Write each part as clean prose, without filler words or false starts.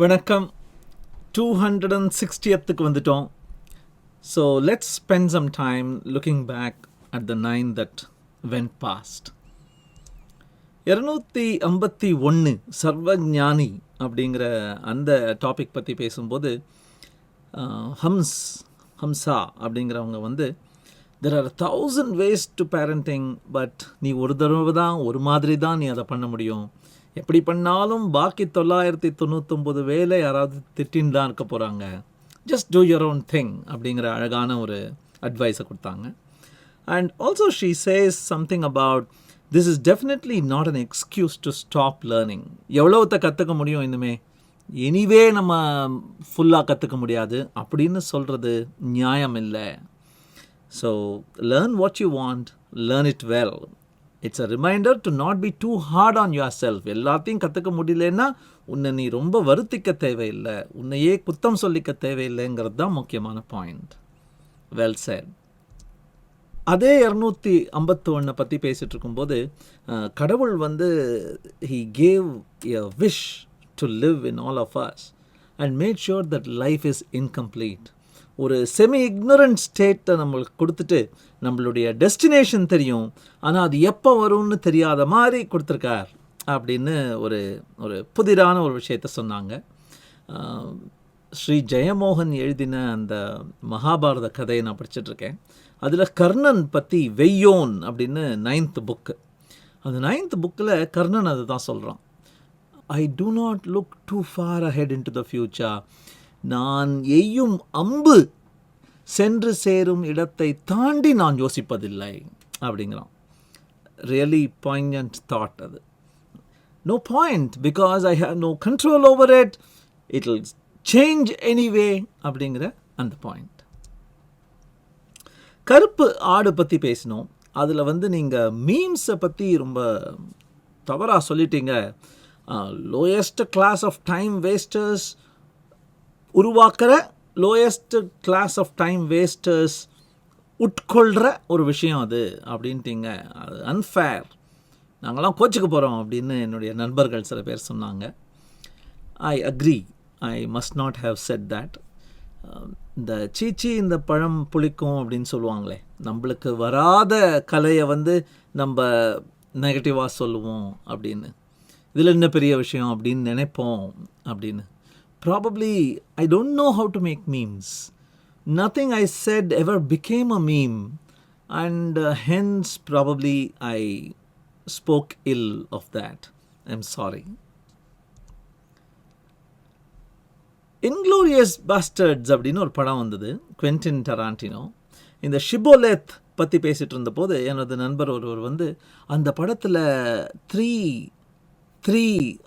வணக்கம். 260th வந்துட்டோம். So let's spend some time looking back at the 9 that went past. 251 சர்வஞானி அப்படிங்கிற அந்த topic பற்றி பேசும்போது ஹம்சா அப்படிங்கிறவங்க வந்து there are 1,000 ways to parenting, but நீ ஒரு தடவை தான் ஒரு மாதிரி தான் நீ அதை பண்ண முடியும். எப்படி பண்ணாலும் பாக்கி 999 வேலை யாராவது திட்டின்னு தான் இருக்க போகிறாங்க. Just do your own thing அப்படிங்கிற அழகான ஒரு அட்வைஸை கொடுத்தாங்க. And also she says something about this is definitely not an excuse to stop learning. எவ்வளோத்த கற்றுக்க முடியும் இனிமே, எனிவே நம்ம ஃபுல்லாக கற்றுக்க முடியாது அப்படின்னு சொல்கிறது நியாயம் இல்லை. So learn what you want, learn it well. It's a reminder to not be too hard on yourself. எல்லாத்தையும் கற்றுக்க முடியலன்னா உன்னை நீ ரொம்ப வருத்திக்க தேவையில்லை, உன்னையே குத்தம் சொல்லிக்க தேவையில்லைங்கிறது தான் முக்கியமான பாயிண்ட். Well set. அதே 251 பற்றி பேசிகிட்டு இருக்கும்போது கடவுள் வந்து he gave a wish to live in all of us and made sure that life is incomplete. ஒரு செமி இக்னரண்ட் ஸ்டேட்டை நம்மளுக்கு கொடுத்துட்டு நம்மளுடைய டெஸ்டினேஷன் தெரியும், ஆனால் அது எப்போ வரும்னு தெரியாத மாதிரி கொடுத்துருக்கார் அப்படின்னு ஒரு ஒரு புதிரான ஒரு விஷயத்த சொன்னாங்க. ஸ்ரீ ஜெயமோகன் எழுதின அந்த மகாபாரத கதையை நான் படிச்சுட்ருக்கேன். அதில் கர்ணன் பற்றி வெய்யோன் அப்படின்னு 9th புக்கு. அந்த 9th புக்கில் கர்ணன் அது தான் சொல்கிறான். ஐ do not look too far ahead into the future. நான் எய்யும் அம்பு சென்று சேரும் இடத்தை தாண்டி நான் யோசிப்பதில்லை அப்படிங்கிறான். ரியலி பாயிண்ட் தாட் அது. No point because I have no control over it, it will change anyway அப்படிங்கிற அந்த பாயிண்ட். கருப்பு ஆடு பற்றி பேசினோம். அதில் வந்து நீங்கள் மீம்ஸை பற்றி ரொம்ப தவறாக சொல்லிட்டீங்க. Lowest class of time wasters உருவாக்குற lowest class of time wasters உட்கொள்கிற ஒரு விஷயம் அது அப்படின்ட்டிங்க. அது அன்ஃபேர், நாங்களாம் கோச்சிக்க போகிறோம் அப்படின்னு என்னுடைய நண்பர்கள் சில பேர் சொன்னாங்க. I agree, I must not have set that. இந்த சீச்சி இந்த பழம் புளிக்கும் அப்படின்னு சொல்லுவாங்களே, நம்மளுக்கு வராத கலையை வந்து நம்ம நெகட்டிவாக சொல்லுவோம் அப்படின்னு, இதில் என்ன பெரிய விஷயம் அப்படின்னு நினைப்போம் அப்படின்னு. Probably I don't know how to make memes. Nothing I said ever became a meme, and hence probably I spoke ill of that. I'm sorry. Inglourious Bastards அப்படின்னு ஒரு படம் வந்தது, குவென்டின் டராண்டினோ. இந்த ஷிபோலேத் பற்றி பேசிகிட்டு இருந்தபோது எனது நண்பர் ஒருவர் வந்து அந்த படத்தில் 3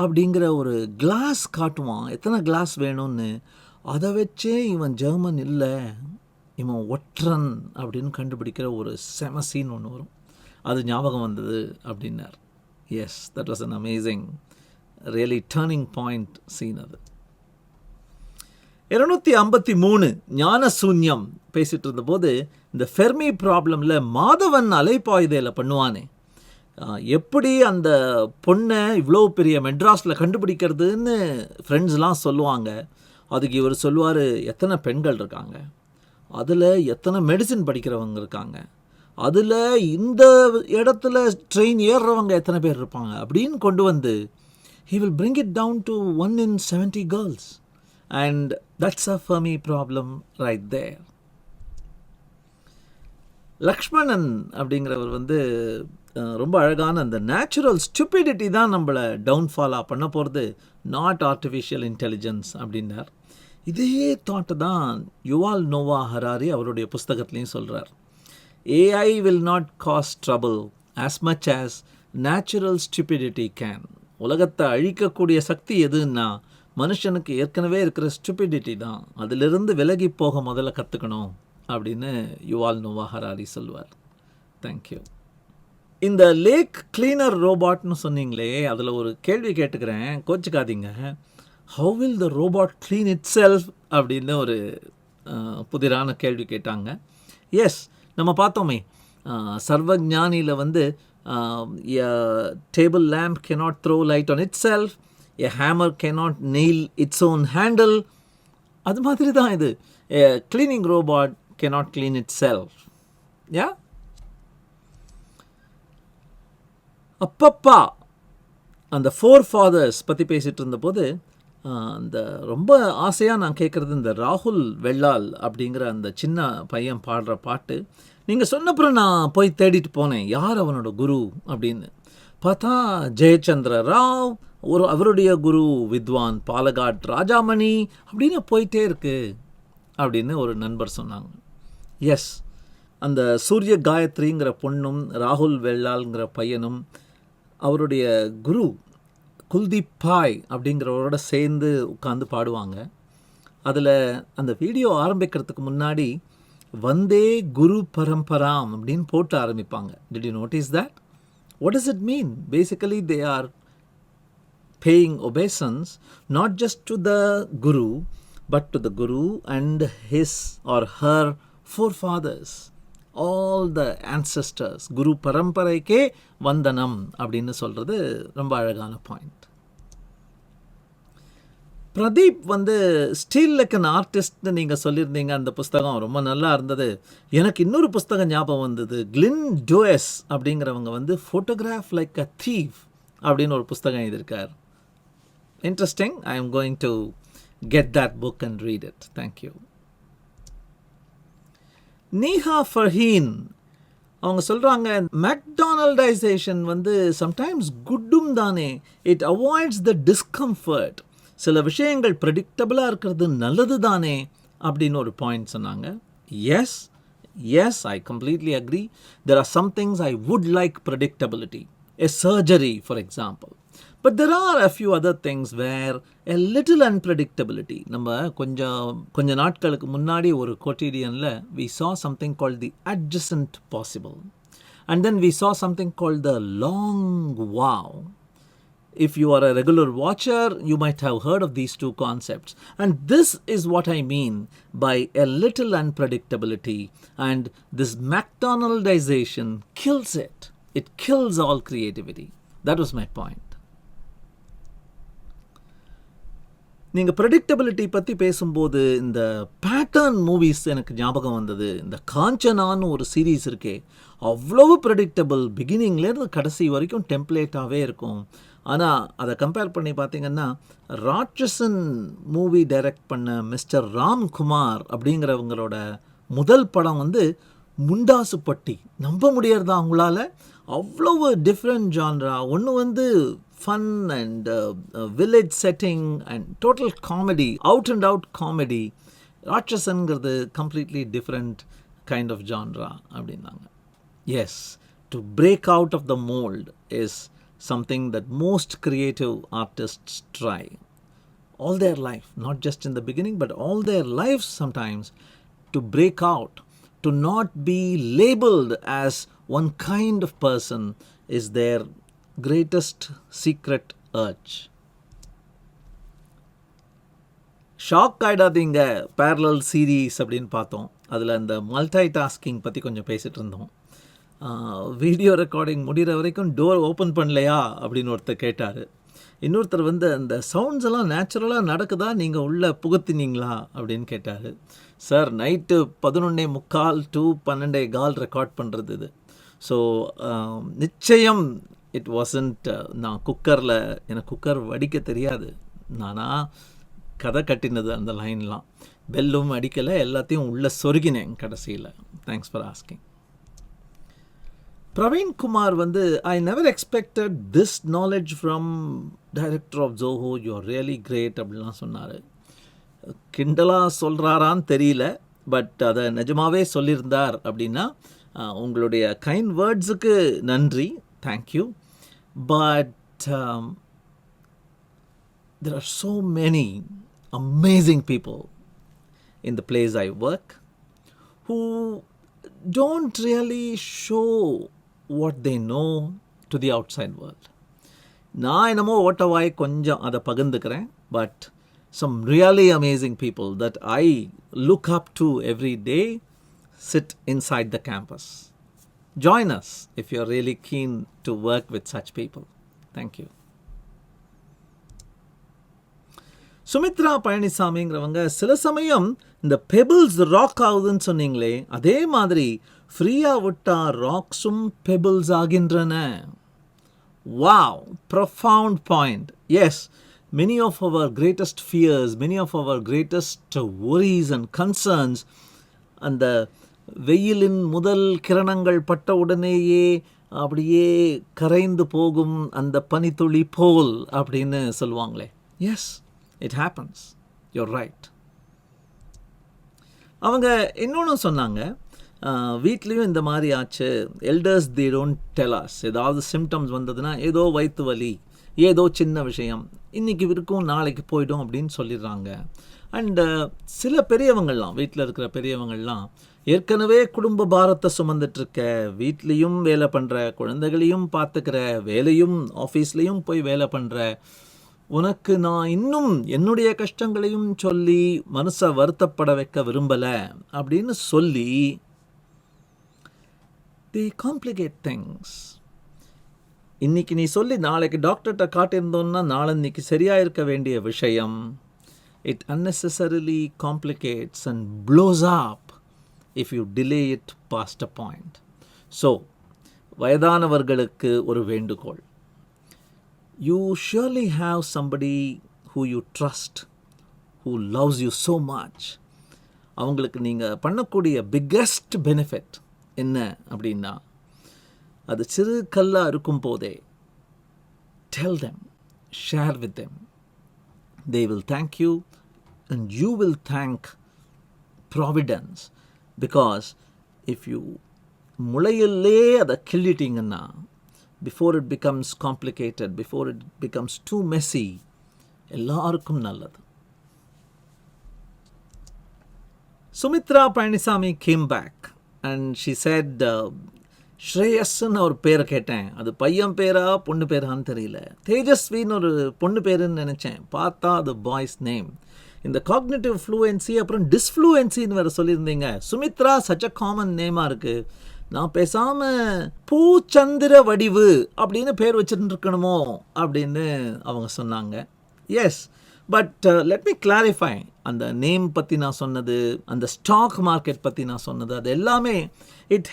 அப்படிங்கிற ஒரு கிளாஸ் காட்டுவான், எத்தனை கிளாஸ் வேணும்னு. அதை வச்சே இவன் ஜெர்மன் இல்லை, இவன் ஒற்றன் அப்படின்னு கண்டுபிடிக்கிற ஒரு செம சீன் ஒன்று வரும். அது ஞாபகம் வந்தது அப்படின்னார். Yes, that was an amazing, really turning point scene அது. 253 ஞான சூன்யம் பேசிகிட்டு இருந்தபோது இந்த ஃபெர்மி ப்ராப்ளமில் மாதவன் அலைப்பாயுதையில் பண்ணுவானே, எப்படி அந்த பொண்ணை இவ்வளோ பெரிய மெட்ராஸில் கண்டுபிடிக்கிறதுன்னு ஃப்ரெண்ட்ஸ்லாம் சொல்லுவாங்க. அதுக்கு இவர் சொல்லுவார், எத்தனை பெண்கள் இருக்காங்க, அதில் எத்தனை மெடிசின் படிக்கிறவங்க இருக்காங்க, அதில் இந்த இடத்துல ட்ரெயின் ஏறுறவங்க எத்தனை பேர் இருப்பாங்க அப்படின்னு கொண்டு வந்து he will bring it down to 1 in 70 girls, and that's a Fermi problem right there. Lakshmanan அப்படிங்கிறவர் வந்து ரொம்ப அழகான அந்த நேச்சுரல் ஸ்டூபிடிட்டி தான் நம்மளை டவுன்ஃபாலாக பண்ண போகிறது, நாட் ஆர்டிஃபிஷியல் இன்டெலிஜென்ஸ் அப்படின்னார். இதே தாட்டு தான் யுவால் நோவா ஹராரி அவருடைய புஸ்தகத்துலேயும் சொல்கிறார். AI will not cause trouble as much as natural stupidity can. உலகத்தை அழிக்கக்கூடிய சக்தி எதுன்னா மனுஷனுக்கு ஏற்கனவே இருக்கிற ஸ்டூபிடிட்டி தான். அதிலிருந்து விலகி போக முதல்ல கற்றுக்கணும் அப்படின்னு யுவால் நோவா ஹராரி சொல்வார். தேங்க்யூ. இந்த லேக் கிளீனர் ரோபாட்னு சொன்னீங்களே, அதில் ஒரு கேள்வி கேட்டுக்கிறேன், கோச்சிக்காதீங்க. How will the robot clean itself அப்படின்னு ஒரு புதிரான கேள்வி கேட்டாங்க. எஸ், நம்ம பார்த்தோமே சர்வஞானியில் வந்து table lamp cannot throw light on itself, A hammer cannot nail its own handle. அது மாதிரி தான் இது. A cleaning robot cannot clean itself. Yeah? அப்பப்பா அந்த ஃபோர் ஃபாதர்ஸ் பற்றி பேசிகிட்டு இருந்தபோது அந்த ரொம்ப ஆசையாக நான் கேட்குறது இந்த ராகுல் வெள்ளால் அப்படிங்கிற அந்த சின்ன பையன் பாடுற பாட்டு. நீங்கள் சொன்னப்புறம் நான் போய் தேடிட்டு போனேன் யார் அவனோட குரு அப்படின்னு. பார்த்தா ஜெயச்சந்திர ராவ், அவருடைய குரு வித்வான் பாலகாட் ராஜாமணி அப்படின்னு போயிட்டே இருக்கு அப்படின்னு ஒரு நண்பர் சொன்னாங்க. எஸ், அந்த சூரிய காயத்ரிங்கிற பொண்ணும் ராகுல் வெள்ளால்ங்கிற பையனும் அவருடைய குரு குல்தீப் பாய் அப்படிங்கிறவரோட சேர்ந்து உட்காந்து பாடுவாங்க. அதில் அந்த வீடியோ ஆரம்பிக்கிறதுக்கு முன்னாடி வந்தே குரு பரம்பராம் அப்படின்னு போட்டு ஆரம்பிப்பாங்க. Did you notice that? What does it mean? Basically they are paying obeisance not just to the guru but to the guru and his or her forefathers, all the ancestors. குரு பரம்பரைக்கே வந்தனம் அப்படின்னு சொல்கிறது ரொம்ப அழகான பாயிண்ட். பிரதீப் வந்து steel like an ஆர்டிஸ்ட்னு நீங்கள் சொல்லியிருந்தீங்க. அந்த புஸ்தகம் ரொம்ப நல்லா இருந்தது. எனக்கு இன்னொரு புஸ்தகம் ஞாபகம் வந்தது. கிளின் டோயஸ் அப்படிங்கிறவங்க வந்து ஃபோட்டோகிராஃப் லைக் அ தீவ் அப்படின்னு ஒரு புஸ்தகம் எழுதியிருக்கார். Interesting. I am going to get that book and read it. Thank you. Neha Farheen அவங்க சொல்கிறாங்க, மெக்டானல்டைசேஷன் வந்து சம்டைம்ஸ் குட்டும் தானே, இட் அவாய்ட்ஸ் த டிஸ்கம்ஃபர்ட். சில விஷயங்கள் ப்ரெடிக்டபிளாக இருக்கிறது நல்லது தானே அப்படின்னு ஒரு பாயிண்ட் சொன்னாங்க. Yes, I completely agree. There are some things I would like predictability. A surgery for example. But there are a few other things where a little unpredictability. நம்ம கொஞ்ச நாட்களுக்கு முன்னாடி ஒரு quotidianல we saw something called the adjacent possible. And then we saw something called the long wow. If you are a regular watcher, you might have heard of these two concepts. And this is what I mean by a little unpredictability. And this McDonaldization kills it. It kills all creativity. That was my point. நீங்கள் predictability பற்றி பேசும்போது இந்த pattern movies எனக்கு ஞாபகம் வந்தது. இந்த காஞ்சனான்னு ஒரு series இருக்கே, அவ்வளவு ப்ரெடிக்டபிள். பிகினிங்லேருந்து கடைசி வரைக்கும் டெம்ப்ளேட்டாகவே இருக்கும். ஆனால் அதை கம்பேர் பண்ணி பார்த்தீங்கன்னா ராட்சசன் மூவி டைரக்ட் பண்ண மிஸ்டர் ராம்குமார் அப்படிங்கிறவங்களோட முதல் படம் வந்து முண்டாசுப்பட்டி. நம்ப முடியறதா அவங்களால? அவ்வளவு டிஃப்ரெண்ட் ஜான்ரா. ஒன்று வந்து fun and village setting and total comedy, out and out comedy. ராட்சசன்கிறது completely different kind of genre அப்படின்னாங்க. Yes, to break out of the mold is something that most creative artists try all their life, not just in the beginning but all their lives sometimes, to break out, to not be labeled as one kind of person is their greatest secret urge. Shock ஆகிடாதீங்க. Parallel series அப்படின்னு பார்த்தோம். அதில் அந்த multi tasking பற்றி கொஞ்சம் பேசிகிட்டு இருந்தோம். Video recording முடிகிற வரைக்கும் டோர் ஓப்பன் பண்ணலையா அப்படின்னு ஒருத்தர் கேட்டார். இன்னொருத்தர் வந்து அந்த சவுண்ட்ஸ் எல்லாம் நேச்சுரலாக நடக்குதா, நீங்கள் உள்ளே புகுத்தினீங்களா அப்படின்னு கேட்டார். சார், நைட்டு 11:45 to 12:15 ரெக்கார்ட் பண்ணுறது இது. ஸோ நிச்சயம் இட் வாசன்ட். நான் குக்கரில், எனக்கு குக்கர் வடிக்க தெரியாது. நானாக கதை கட்டினது அந்த லைன்லாம். பெல்லும் அடிக்கலை, எல்லாத்தையும் உள்ளே சொருகினேன் கடைசியில். Thanks for asking. Praveen Kumar வந்து, I never expected this knowledge from director of Zoho, you are really great அப்படின்லாம் சொன்னார். கிண்டலாக சொல்கிறாரான்னு தெரியல, பட் அதை நிஜமாகவே சொல்லியிருந்தார் அப்படின்னா உங்களுடைய கைண்ட் வேர்ட்ஸுக்கு நன்றி, thank you. But there are so many amazing people in the place I work who don't really show what they know to the outside world. நான் என்னமோ ஓட்டவாய் கொஞ்சம் அதை பகிர்ந்துக்கிறேன். But some really amazing people that I look up to every day sit inside the campus. Join us if you're really keen to work with such people. Thank you. Sumitra பழனிசாமிங்கிறவங்க சில சமயம் இந்த pebbles rock ஆகுதுன்னு சொன்னீங்களே, அதே மாதிரி ஃப்ரீயாக விட்டால் ராக்ஸும் pebbles ஆகின்றன. Wow, profound point. Yes, many of our greatest fears, many of our greatest worries and concerns, அந்த வெயிலின் முதல் கிரணங்கள் பட்ட உடனேயே அப்படியே கரைந்து போகும் அந்த பனித்துளி போல் அப்படின்னு சொல்லுவாங்களே. Yes, it happens, you're right. அவங்க இன்னொன்று சொன்னாங்க, வீட்லேயும் இந்த மாதிரி ஆச்சு, elders they don't tell us. ஏதாவது சிம்டம்ஸ் வந்ததுன்னா ஏதோ வயிற்று வலி, ஏதோ சின்ன விஷயம், இன்றைக்கி இருக்கும் நாளைக்கு போய்டும் அப்படின்னு சொல்லிடுறாங்க. அண்டு சில பெரியவங்கள்லாம், வீட்டில் இருக்கிற பெரியவங்கள்லாம் ஏற்கனவே குடும்ப பாரத்தை சுமந்துட்டுருக்க, வீட்லேயும் வேலை பண்ணுற, குழந்தைகளையும் பார்த்துக்கிற, வேலையும் ஆஃபீஸ்லேயும் போய் வேலை பண்ணுற உனக்கு நான் இன்னும் என்னுடைய கஷ்டங்களையும் சொல்லி மனசை வருத்தப்பட வைக்க விரும்பலை அப்படின்னு சொல்லி they complicate things. இன்னைக்கு நீ சொல்லி நாளைக்கு டாக்டர்கிட்ட காட்டியிருந்தோன்னா நாளன்னைக்கு சரியாக இருக்க வேண்டிய விஷயம் it unnecessarily complicates and blows up if you delay it past a point. So, வயதானவர்களுக்கு ஒரு வேண்டுகோள். You surely have somebody who you trust, who loves you so much. அவங்களுக்கு நீங்கள் பண்ணக்கூடிய பிக்கெஸ்ட் பெனிஃபிட் என்ன அப்படின்னா, அது சிறு கல்லாக இருக்கும் போதே tell them, share with them. They will thank you and you will thank Providence, because if you முளையிலே அதை கிள்ளிட்டீங்கன்னா, before it becomes complicated, before it becomes too messy, எல்லாருக்கும் நல்லது. Sumitra Palanisamy came back and she said, ஸ்ரேயஸ்ன்னு ஒரு பேரை கேட்டேன், அது பையன் பேரா பொண்ணு பேரான்னு தெரியல. தேஜஸ்வின்னு ஒரு பொண்ணு பேருன்னு நினச்சேன், பார்த்தா அது பாய்ஸ் நேம். இந்த காக்னிட்டிவ் ஃப்ளூயன்சி அப்புறம் டிஸ்ஃப்ளூயன்சின்னு வேறு சொல்லியிருந்தீங்க. சுமித்ரா சச் அ காமன் நேமாக இருக்குது, நான் பேசாமல் பூச்சந்திர வடிவு அப்படின்னு பேர் வச்சுருக்கணுமோ அப்படின்னு அவங்க சொன்னாங்க. Yes, but let me clarify, அந்த நேம் பற்றி நான் சொன்னது, அந்த ஸ்டாக் மார்க்கெட் பற்றி நான் சொன்னது, அது எல்லாமே it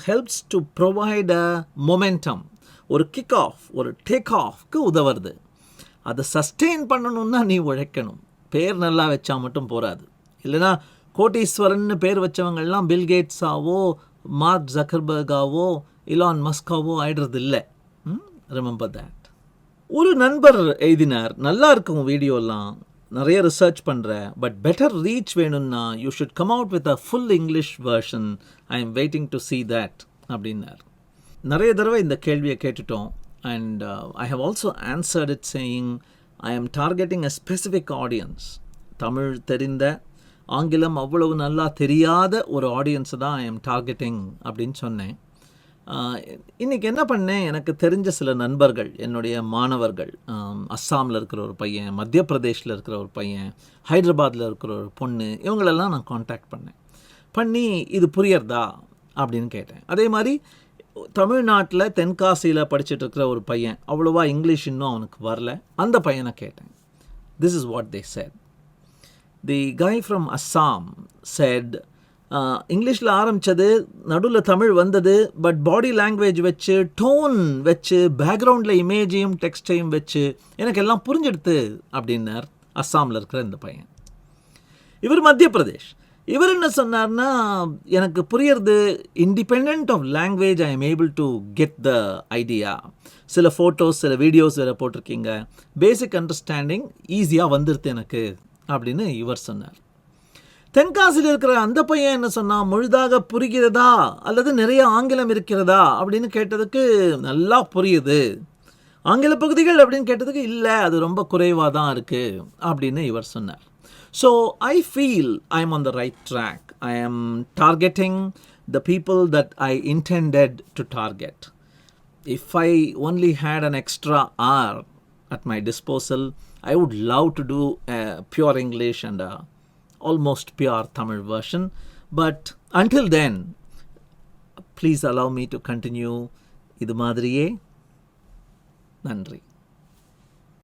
helps to provide a momentum, ஒரு கிக் ஆஃப், ஒரு டேக் ஆஃப்க்கு உதவுறது. அதை சஸ்டெயின் பண்ணணுன்னா நீ உழைக்கணும். பேர் நல்லா வச்சா மட்டும் போகாது. இல்லைனா கோட்டீஸ்வரன்னு பேர் வச்சவங்கள்லாம் பில்கேட்ஸாவோ மார்க் ஜக்கர்பர்காவோ இலான் மஸ்காவோ ஆயிடுறது இல்லை. Remember that. ஒரு நண்பர் எழுதினார், நல்லா இருக்கும் வீடியோலாம், நிறைய ரிசர்ச் பண்ணுற, பட் பெட்டர் ரீச் வேணும்னா you should come out with a full English version. I am waiting to see that அப்படின்னார். நிறைய தடவை இந்த கேள்வியை கேட்டுட்டோம். And I have also answered it saying, I am targeting a specific audience. Tamil தெரிந்த, ஆங்கிலம் அவ்வளவு நல்லா தெரியாத ஒரு ஆடியன்ஸை தான் ஐ எம் டார்கெட்டிங் அப்படின்னு சொன்னேன். இன்றைக்கி என்ன பண்ணேன், எனக்கு தெரிஞ்ச சில நண்பர்கள், என்னுடைய மாணவர்கள், அஸ்ஸாமில் இருக்கிற ஒரு பையன், மத்திய பிரதேஷில் இருக்கிற ஒரு பையன், ஹைதராபாத்தில் இருக்கிற ஒரு பொண்ணு, இவங்களெல்லாம் நான் காண்டாக்ட் பண்ணி இது புரியறதா அப்படின்னு கேட்டேன். அதே மாதிரி தமிழ்நாட்டில் தென்காசியில் படிச்சுட்டு இருக்கிற ஒரு பையன், அவ்வளோவா இங்கிலீஷ் இன்னும் அவனுக்கு வரல, அந்த பையனை கேட்டேன். This is what they said. The guy from Assam said, இங்கிலீஷில் ஆரம்பித்தது, நடுவில் தமிழ் வந்தது, பட் பாடி லாங்குவேஜ் வச்சு, டோன் வச்சு, பேக்ரவுண்டில் இமேஜையும் டெக்ஸ்டையும் வச்சு எனக்கு எல்லாம் புரிஞ்செடுத்து அப்படின்னார் அஸ்ஸாமில் இருக்கிற இந்த பையன். இவர் மத்திய பிரதேஷ். இவர் என்ன சொன்னார்னா, எனக்கு புரியறது, independent of language I am able to get the idea. சில ஃபோட்டோஸ், சில வீடியோஸ் வேறு போட்டிருக்கீங்க, பேசிக் அண்டர்ஸ்டாண்டிங் ஈஸியாக வந்துடுது எனக்கு அப்படின்னு இவர் சொன்னார். தென்காசியில் இருக்கிற அந்த பையன் என்ன சொன்னால், முழுதாக புரிகிறதா அல்லது நிறைய ஆங்கிலம் இருக்கிறதா அப்படின்னு கேட்டதுக்கு நல்லா புரியுது, ஆங்கில பகுதிகள் அப்படின்னு கேட்டதுக்கு இல்லை, அது ரொம்ப குறைவாக தான் இருக்குது அப்படின்னு இவர் சொன்னார். So I feel I'm on the right track. I am targeting the people that I intended to target. If I only had an extra hour at my disposal, I would love to do a pure English and a almost pure Tamil version. But until then, please allow me to continue. இது மாதிரியே. நன்றி.